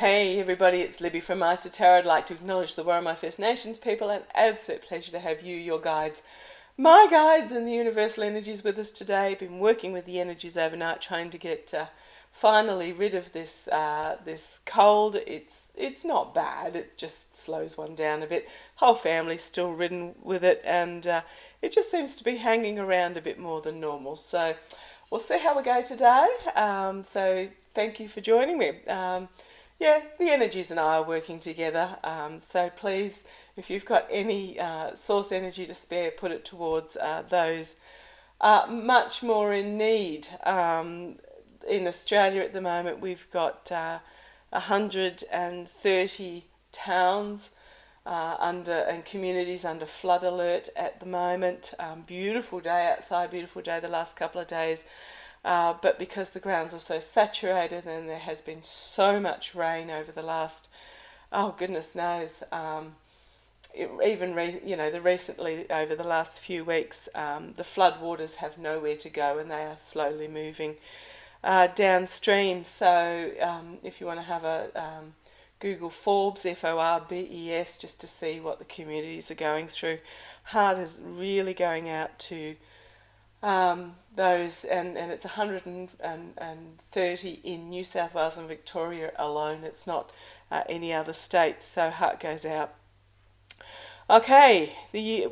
Hey everybody, it's Libby from Master Tarot. I'd like to acknowledge the Warramai First Nations people. An absolute pleasure to have you, your guides, my guides and the universal energies with us today. Been working with the energies overnight trying to get finally rid of this cold. It's not bad, it just slows one down a bit. Whole family's still ridden with it, and it just seems to be hanging around a bit more than normal. So we'll see how we go today. So thank you for joining me. Yeah, the energies and I are working together. So please, if you've got any source energy to spare, put it towards those much more in need. In Australia at the moment, we've got 130 towns and communities under flood alert at the moment. Beautiful day outside, beautiful day the last couple of days. But because the grounds are so saturated and there has been so much rain over the last, oh goodness knows, recently over the last few weeks, the flood waters have nowhere to go and they are slowly moving downstream. So if you want to have a Google Forbes, Forbes, just to see what the communities are going through. Heart is really going out to those, and it's 130 in New South Wales and Victoria alone. It's not any other states, so heart goes out. Okay, the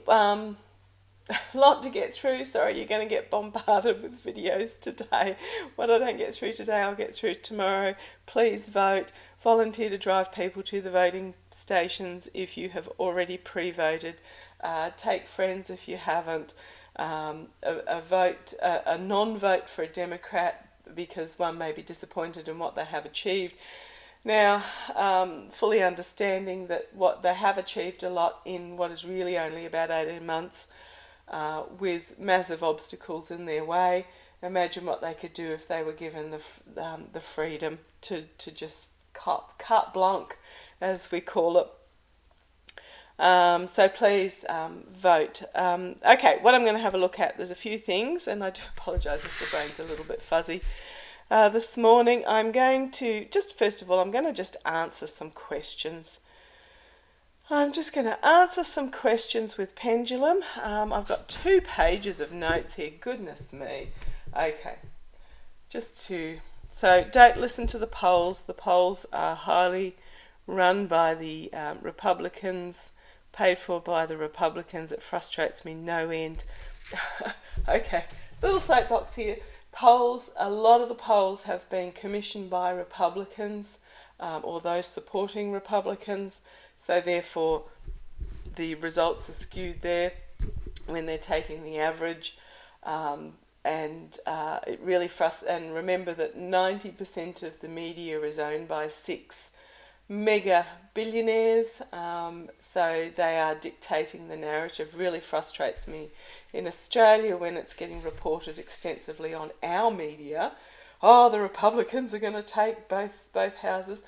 lot to get through. Sorry, you're going to get bombarded with videos today. What I don't get through today, I'll get through tomorrow. Please vote. Volunteer to drive people to the voting stations if you have already pre-voted. Take friends if you haven't. A non-vote for a Democrat because one may be disappointed in what they have achieved. Now, fully understanding that what they have achieved a lot in what is really only about 18 months with massive obstacles in their way. Imagine what they could do if they were given the freedom to just carte blanche, as we call it. So please vote. Okay, what I'm going to have a look at, there's a few things, and I do apologise if the brain's a little bit fuzzy. This morning I'm going to, first of all, I'm going to just answer some questions. I'm just going to answer some questions with pendulum. I've got 2 pages of notes here, goodness me. Okay, so don't listen to the polls. The polls are highly run by the Republicans, paid for by the Republicans. It frustrates me no end. Okay, little soapbox here. Polls, a lot of the polls have been commissioned by Republicans or those supporting Republicans, so therefore the results are skewed there when they're taking the average. It really frustrates. And remember that 90% of the media is owned by 6 mega billionaires, so they are dictating the narrative. Really frustrates me in Australia when it's getting reported extensively on our media. Oh, the Republicans are going to take both houses.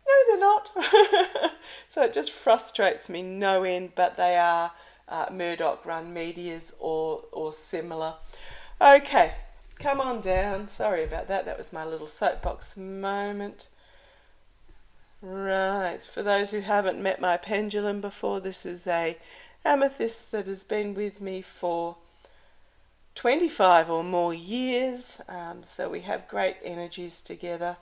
No, they're not. So it just frustrates me no end, but they are Murdoch-run medias or similar. Okay, come on down. Sorry about that. That was my little soapbox moment. Right, for those who haven't met my pendulum before, this is a amethyst that has been with me for 25 or more years, so we have great energies together.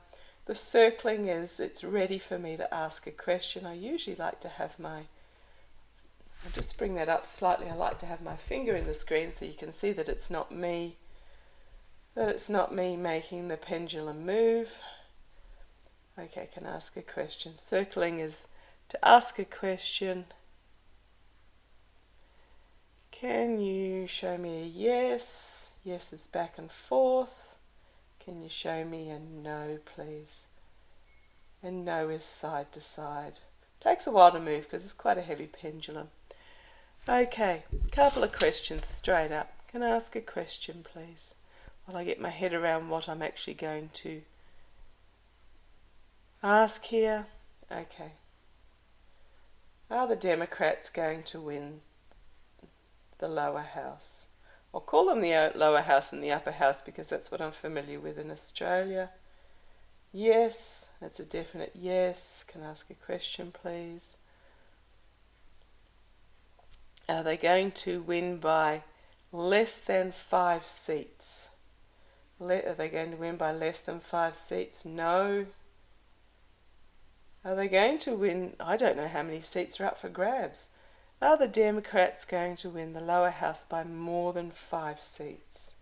The circling it's ready for me to ask a question. I usually like to have I'll just bring that up slightly. I like to have my finger in the screen so you can see that it's not me making the pendulum move. Okay, can ask a question. Circling is to ask a question. Can you show me a yes? Yes is back and forth. Can you show me a no, please? And no is side to side. Takes a while to move because it's quite a heavy pendulum. Okay, couple of questions straight up. Can I ask a question, please? While I get my head around what I'm actually going to ask here. Okay. Are the Democrats going to win the lower house? I'll call them the lower house and the upper house because that's what I'm familiar with in Australia. Yes, that's a definite yes. Can I ask a question, please? Are they going to win by less than 5 seats? Are they going to win by less than 5 seats? No. Are they going to win? I don't know how many seats are up for grabs. Are the Democrats going to win the lower house by more than 5 seats?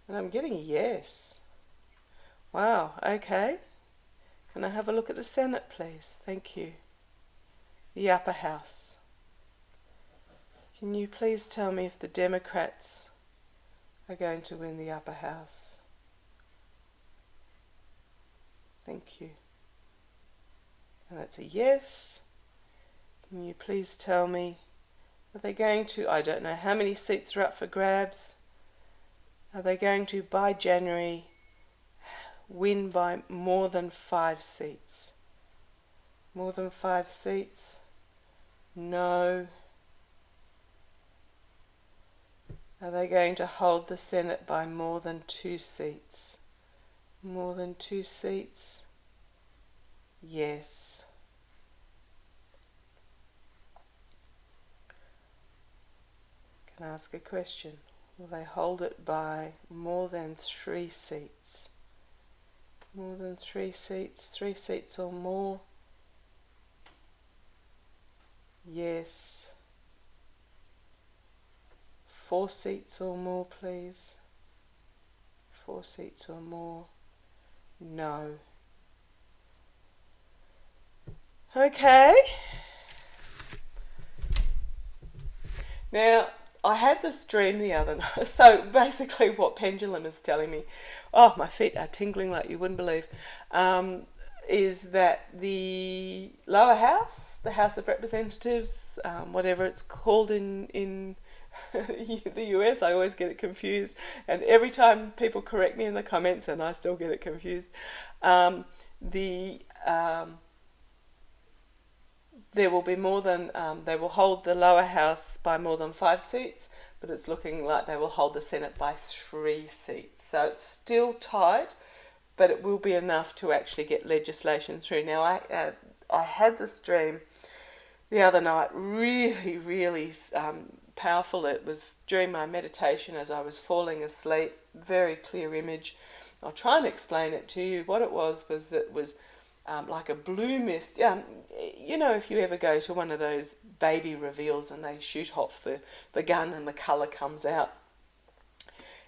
And I'm getting a yes. Wow, okay. Can I have a look at the Senate, please? Thank you. The upper house. Can you please tell me if the Democrats are going to win the upper house? Thank you. And that's a yes. Can you please tell me, are they going to, I don't know how many seats are up for grabs? Are they going to, by January, win by more than 5 seats? More than 5 seats? No. Are they going to hold the Senate by more than 2 seats? More than 2 seats? Yes. Can I ask a question? Will they hold it by more than 3 seats? More than 3 seats? 3 seats or more? Yes. 4 seats or more, please. 4 seats or more. No. Okay. Now, I had this dream the other night. So basically what pendulum is telling me, oh, my feet are tingling like you wouldn't believe, is that the lower house, the House of Representatives, whatever it's called in the US, I always get it confused, and every time people correct me in the comments and I still get it confused, there will be more than, they will hold the lower house by more than 5 seats, but it's looking like they will hold the Senate by 3 seats. So it's still tight, but it will be enough to actually get legislation through. Now, I had this dream the other night, really powerful. It was during my meditation as I was falling asleep, very clear image. I'll try and explain it to you. What it was it was like a blue mist. You know, if you ever go to one of those baby reveals and they shoot off the gun and the colour comes out.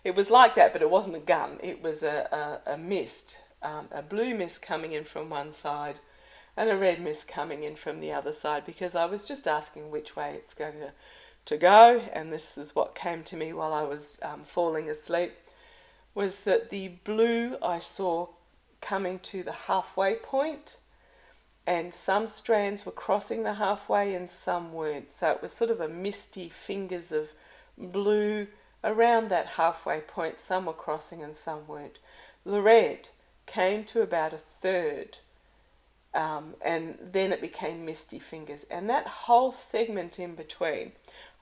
It was like that, but it wasn't a gun. It was a mist, a blue mist coming in from one side and a red mist coming in from the other side, because I was just asking which way it's going to go, and this is what came to me while I was falling asleep, was that the blue I saw coming to the halfway point, and some strands were crossing the halfway and some weren't. So it was sort of a misty fingers of blue around that halfway point. Some were crossing and some weren't. The red came to about a third, and then it became misty fingers. And that whole segment in between,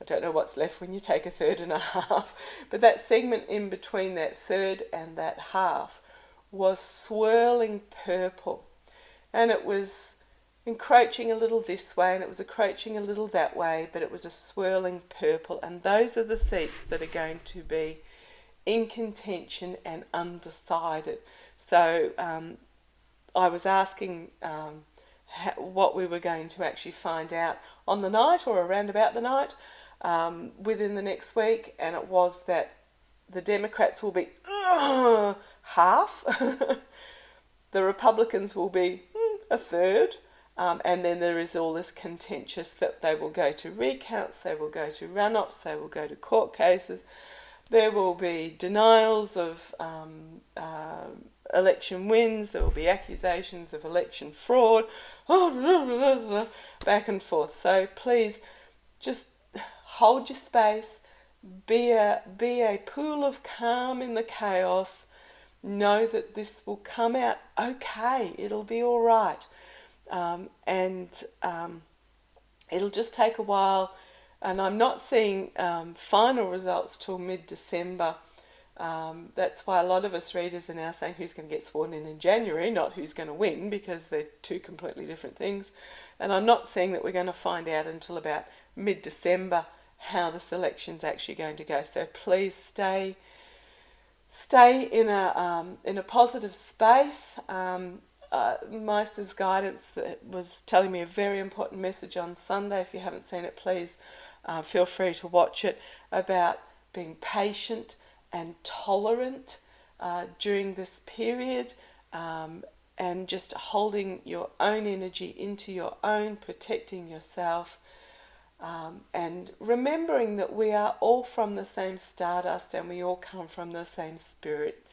I don't know what's left when you take a third and a half, but that segment in between that third and that half was swirling purple, and it was encroaching a little this way and it was encroaching a little that way, but it was a swirling purple. And those are the seats that are going to be in contention and undecided. So I was asking what we were going to actually find out on the night or around about the night within the next week, and it was that the Democrats will be half, the Republicans will be a third, and then there is all this contentious that they will go to recounts, they will go to runoffs, they will go to court cases, there will be denials of election wins, there will be accusations of election fraud, back and forth. So please just hold your space, be a pool of calm in the chaos. Know that this will come out okay. It'll be all right, and it'll just take a while. And I'm not seeing final results till mid-December. That's why a lot of us readers are now saying who's going to get sworn in January, not who's going to win, because they're two completely different things. And I'm not saying that we're going to find out until about mid-December how this election's actually going to go. So please stay in a positive space. Meister's guidance was telling me a very important message on Sunday. If you haven't seen it, please feel free to watch it, about being patient and tolerant during this period, and just holding your own energy into your own, protecting yourself, and remembering that we are all from the same stardust and we all come from the same spirit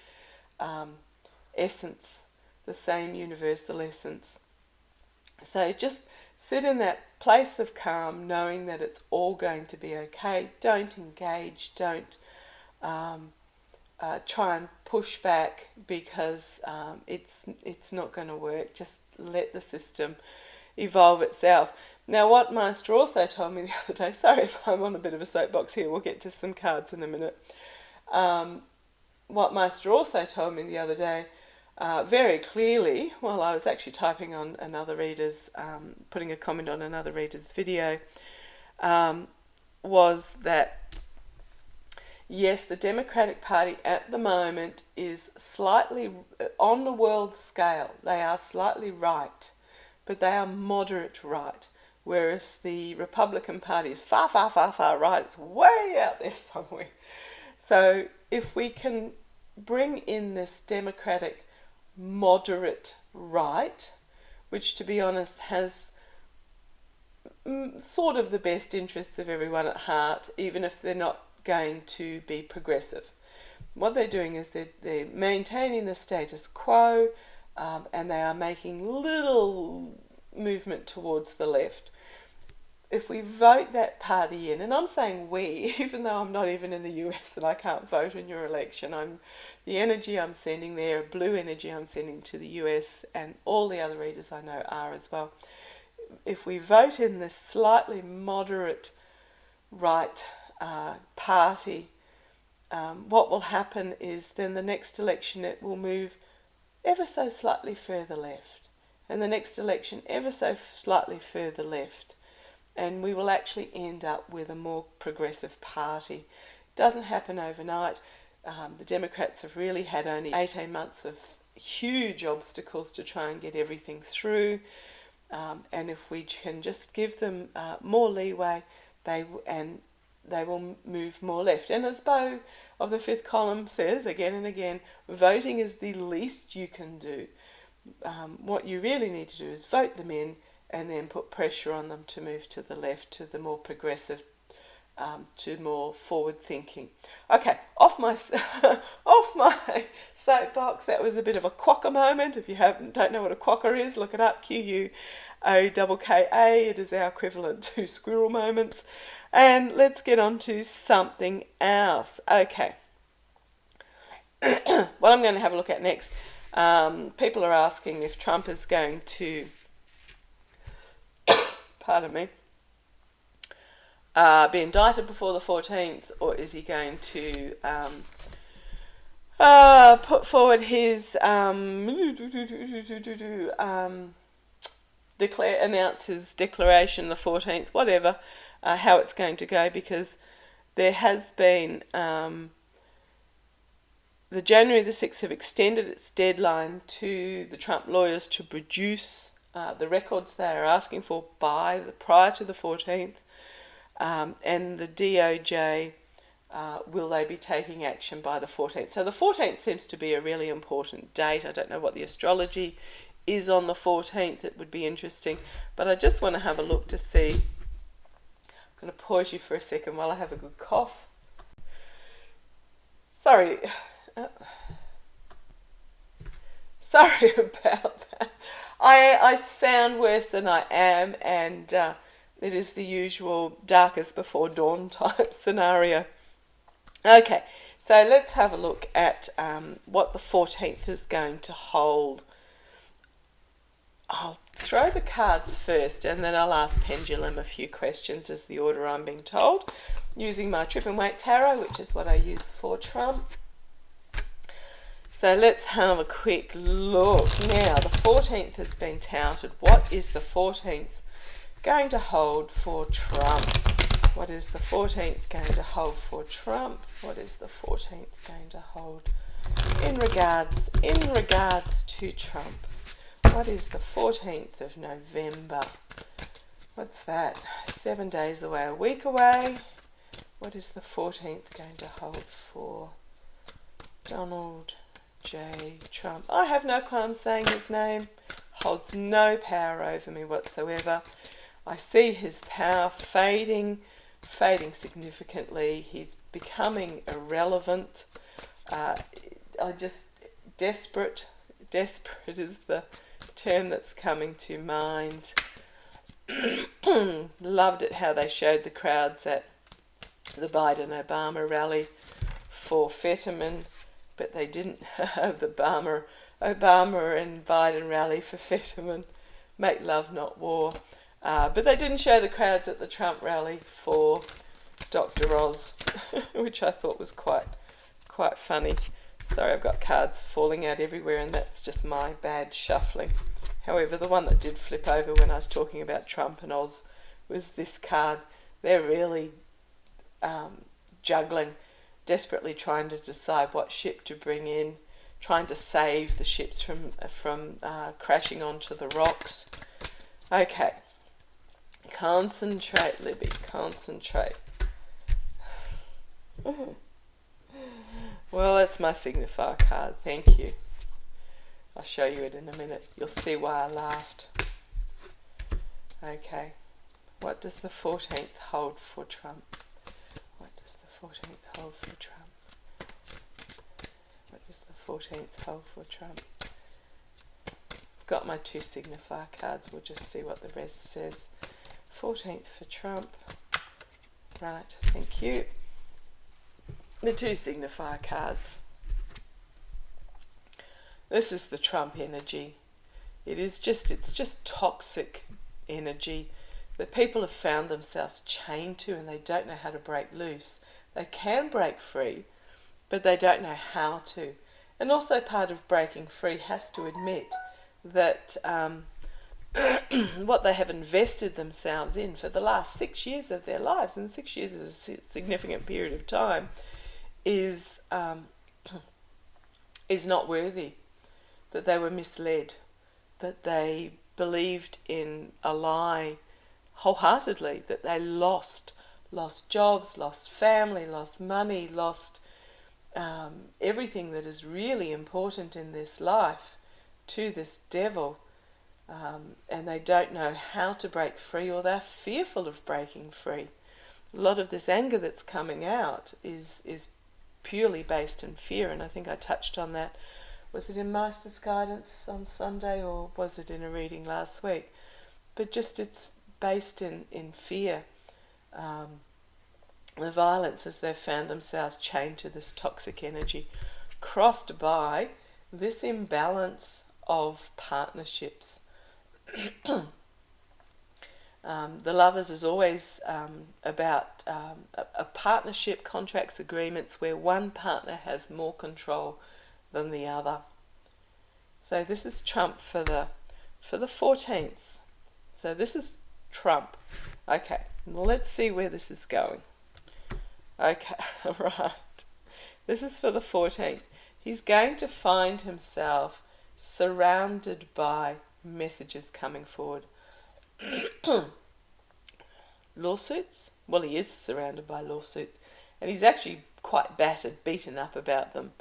essence, the same universal essence. So just sit in that place of calm, knowing that it's all going to be okay. Don't engage, don't try and push back, because it's not going to work. Just let the system evolve itself. Now, what Meister also told me the other day, sorry if I'm on a bit of a soapbox here, we'll get to some cards in a minute. What Meister also told me the other day, very clearly, while I was actually typing on another reader's, putting a comment on another reader's video, was that yes, the Democratic Party at the moment is slightly, on the world scale, they are slightly right, but they are moderate right, whereas the Republican Party is far, far, far, far right. It's way out there somewhere. So if we can bring in this Democratic moderate right, which to be honest has sort of the best interests of everyone at heart, even if they're not going to be progressive. What they're doing is they're maintaining the status quo, and they are making little movement towards the left. If we vote that party in, and I'm saying we, even though I'm not even in the US and I can't vote in your election, the energy I'm sending there, blue energy I'm sending to the US, and all the other readers I know are as well. If we vote in this slightly moderate right party, what will happen is then the next election it will move ever so slightly further left, and the next election ever so slightly further left, and we will actually end up with a more progressive party. It doesn't happen overnight. The Democrats have really had only 18 months of huge obstacles to try and get everything through, and if we can just give them more leeway, they will move more left. And as Beau of the fifth column says again and again, voting is the least you can do. What you really need to do is vote them in and then put pressure on them to move to the left, to the more progressive, to more forward thinking. Okay, off my soapbox. That was a bit of a quokka moment. If you don't know what a quokka is, look it up. QUOKKA. It is our equivalent to squirrel moments. And let's get on to something else. Okay. What I'm going to have a look at next. People are asking if Trump is going to, pardon me, be indicted before the 14th, or is he going to put forward his announce his declaration the 14th, whatever, how it's going to go, because there has been the January the 6th have extended its deadline to the Trump lawyers to produce the records they are asking for prior to the 14th. And the DOJ, will they be taking action by the 14th? So the 14th seems to be a really important date. I don't know what the astrology is on the 14th. It would be interesting. But I just want to have a look to see. I'm going to pause you for a second while I have a good cough. Sorry. Sorry about that. I sound worse than I am, and it is the usual darkest before dawn type scenario. Okay, so let's have a look at what the 14th is going to hold. I'll throw the cards first, and then I'll ask Pendulum a few questions as the order I'm being told, using my Trip and Wait Tarot, which is what I use for Trump. So let's have a quick look. Now, the 14th has been touted. What is the 14th going to hold for Trump? What is the 14th going to hold for Trump? What is the 14th going to hold in regards to Trump? What is the 14th of November? What's that? 7 days away, a week away. What is the 14th going to hold for Donald J. Trump? I have no qualms saying his name. Holds no power over me whatsoever. I see his power fading significantly. He's becoming irrelevant. Desperate is the term that's coming to mind. Loved it how they showed the crowds at the Biden-Obama rally for Fetterman, but they didn't have the Obama and Biden rally for Fetterman. Make love, not war. But they didn't show the crowds at the Trump rally for Dr. Oz, which I thought was quite funny. Sorry, I've got cards falling out everywhere, and that's just my bad shuffling. However, the one that did flip over when I was talking about Trump and Oz was this card. They're really juggling, desperately trying to decide what ship to bring in, trying to save the ships from crashing onto the rocks. Okay. Concentrate, Libby, concentrate. Well, that's my signifier card, thank you. I'll show you it in a minute. You'll see why I laughed. Okay, what does the 14th hold for Trump? What does the 14th hold for Trump? What does the 14th hold for Trump? I've got my 2 signifier cards. We'll just see what the rest says. 14th for Trump. Right, thank you. The 2 signifier cards. This is the Trump energy. It's just toxic energy that people have found themselves chained to, and they don't know how to break loose. They can break free, but they don't know how to. And also part of breaking free has to admit that what they have invested themselves in for the last 6 years of their lives, and 6 years is a significant period of time, is not worthy, that they were misled, that they believed in a lie wholeheartedly, that they lost jobs, lost family, lost money, lost everything that is really important in this life to this devil. And they don't know how to break free, or they're fearful of breaking free. A lot of this anger that's coming out is purely based in fear, and I think I touched on that. Was it in Master's Guidance on Sunday, or was it in a reading last week? But just it's based in fear. The violence, as they've found themselves chained to this toxic energy, crossed by this imbalance of partnerships. The Lovers is always about a partnership, contracts, agreements where one partner has more control than the other. So this is Trump for the 14th. So this is Trump. Okay, let's see where this is going. Okay, right. This is for the 14th. He's going to find himself surrounded by messages coming forward. Lawsuits? Well, he is surrounded by lawsuits, and he's actually quite beaten up about them.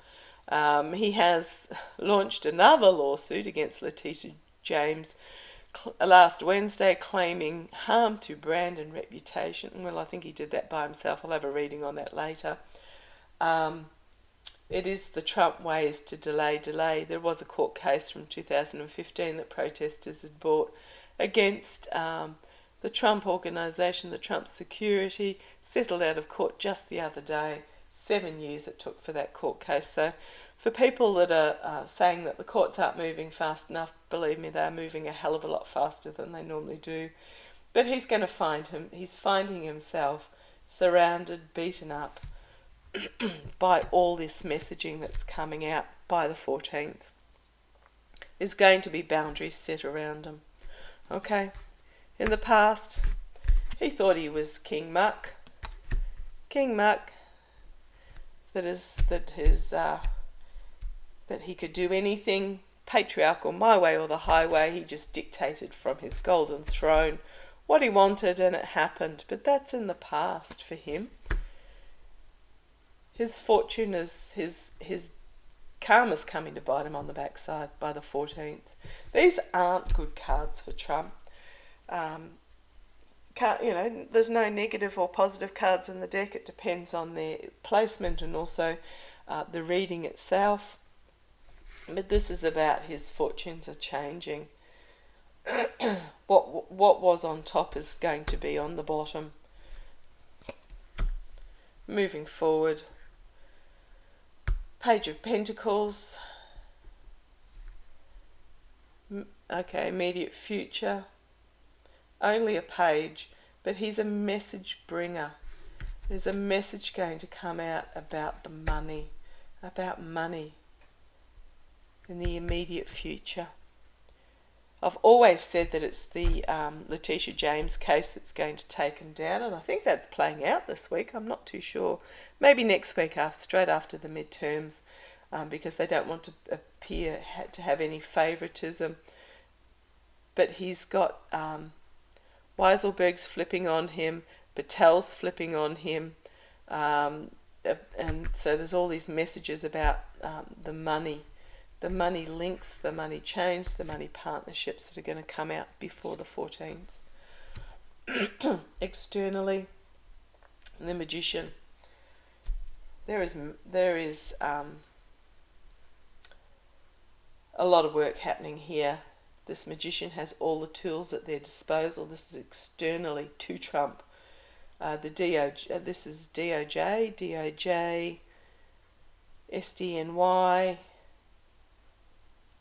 He has launched another lawsuit against Letitia James last Wednesday, claiming harm to brand and reputation. Well, I think he did that by himself. I'll have a reading on that later. It is the Trump ways to delay. There was a court case from 2015 that protesters had brought against the Trump organisation, the Trump security, settled out of court just the other day. 7 years it took for that court case. So for people that are saying that the courts aren't moving fast enough, believe me, they're moving a hell of a lot faster than they normally do. But he's going to find him. He's finding himself surrounded, beaten up by all this messaging that's coming out by the 14th. There's going to be boundaries set around him. Okay? In the past, he thought he was King Muck. King Muck, that he could do anything, patriarchal, my way or the highway. He just dictated from his golden throne what he wanted, and it happened. But that's in the past for him. His fortune is his karma's coming to bite him on the backside by the 14th. These aren't good cards for Trump. There's no negative or positive cards in the deck. It depends on their placement and also the reading itself. But this is about his fortunes are changing. What was on top is going to be on the bottom. Moving forward. Page of Pentacles. Okay, immediate future. Only a page, but he's a message bringer. There's a message going to come out about the money, in the immediate future. I've always said that it's the Letitia James case that's going to take him down, and I think that's playing out this week. I'm not too sure. Maybe next week, straight after the midterms, because they don't want to appear to have any favouritism. But he's got Weiselberg's flipping on him, Patel's flipping on him, and so there's all these messages about the money links, the money change, the money partnerships that are going to come out before the 14th. Externally, the Magician. There is a lot of work happening here. This Magician has all the tools at their disposal. This is externally to Trump. This is DOJ, SDNY.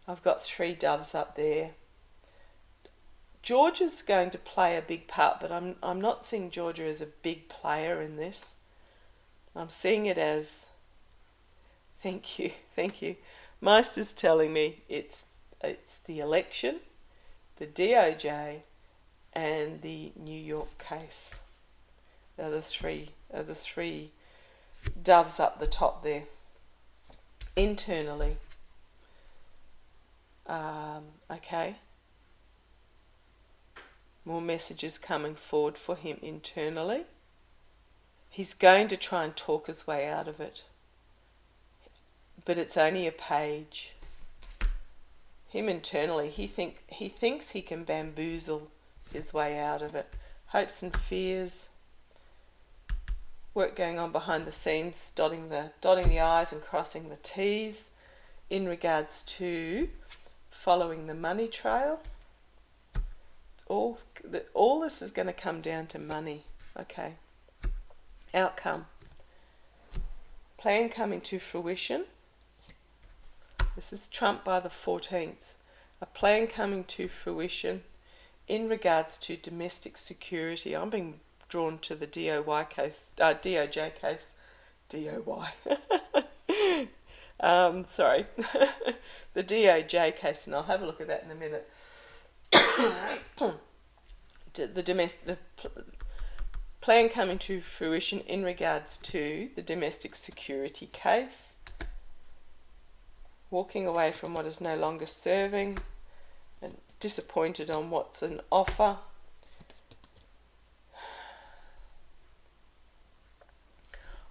I've got 3 doves up there. Georgia's going to play a big part, but I'm not seeing Georgia as a big player in this. I'm seeing it as, thank you. Meister's telling me it's the election, the DOJ, and the New York case. Are the three doves up the top there. Internally. Okay. More messages coming forward for him internally. He's going to try and talk his way out of it. But it's only a page. Him internally, he thinks he can bamboozle his way out of it. Hopes and fears. Work going on behind the scenes, dotting the I's and crossing the T's in regards to following the money trail. All this is going to come down to money. Okay. Outcome. Plan coming to fruition. This is Trump by the 14th. A plan coming to fruition in regards to domestic security. I'm being drawn to the DOJ case. DOY. Sorry. The DOJ case, and I'll have a look at that in a minute. The plan coming to fruition in regards to the domestic security case. Walking away from what is no longer serving, and disappointed on what's an offer.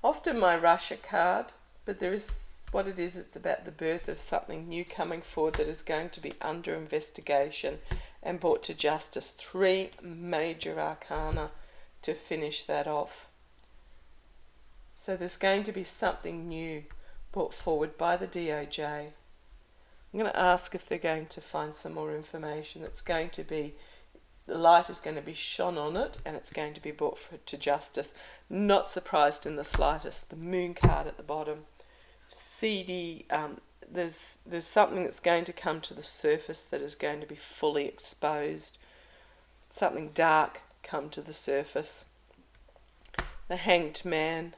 Often my Russia card, but there is what it is. It's about the birth of something new coming forward that is going to be under investigation and brought to justice. 3 major arcana to finish that off. So there's going to be something new brought forward by the DOJ. I'm going to ask if they're going to find some more information. It's going to be, the light is going to be shone on it, and it's going to be brought to justice. Not surprised in the slightest. The moon card at the bottom. CD, there's something that's going to come to the surface that is going to be fully exposed. Something dark come to the surface. The Hanged Man.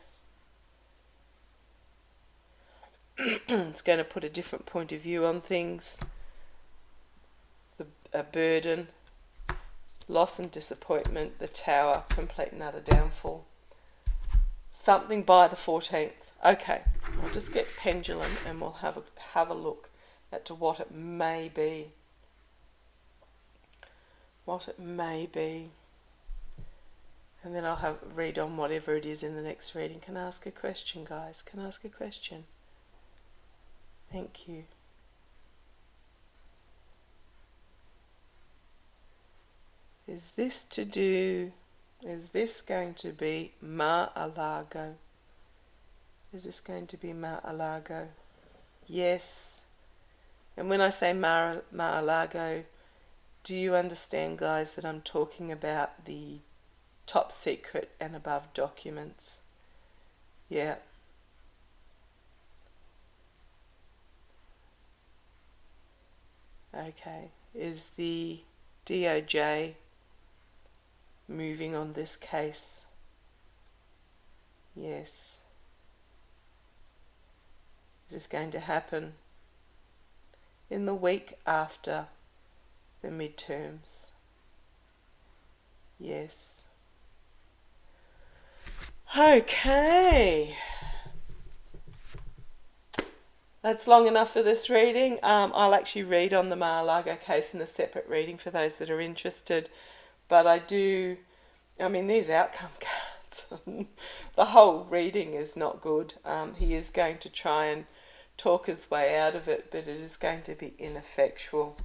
It's going to put a different point of view on things. A burden, loss and disappointment, the Tower, complete and utter downfall. Something by the 14th. Okay, I'll just get pendulum and we'll have a look at to what it may be. What it may be. And then I'll read on whatever it is in the next reading. Can I ask a question, guys? Can I ask a question? Thank you. Is this going to be Mar-a-Lago? Is this going to be Mar-a-Lago? Yes. And when I say Mar-a-Lago, do you understand, guys, that I'm talking about the top secret and above documents? Yeah. Okay. Is the DOJ moving on this case? Yes. Is this going to happen in the week after the midterms? Yes. Okay. That's long enough for this reading. I'll actually read on the Mar-a-Lago case in a separate reading for those that are interested. But these outcome cards, the whole reading is not good. He is going to try and talk his way out of it, but it is going to be ineffectual.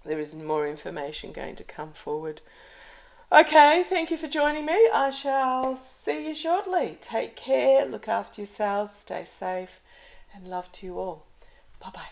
There is more information going to come forward. Okay, thank you for joining me. I shall see you shortly. Take care, look after yourselves, stay safe, and love to you all. Bye-bye.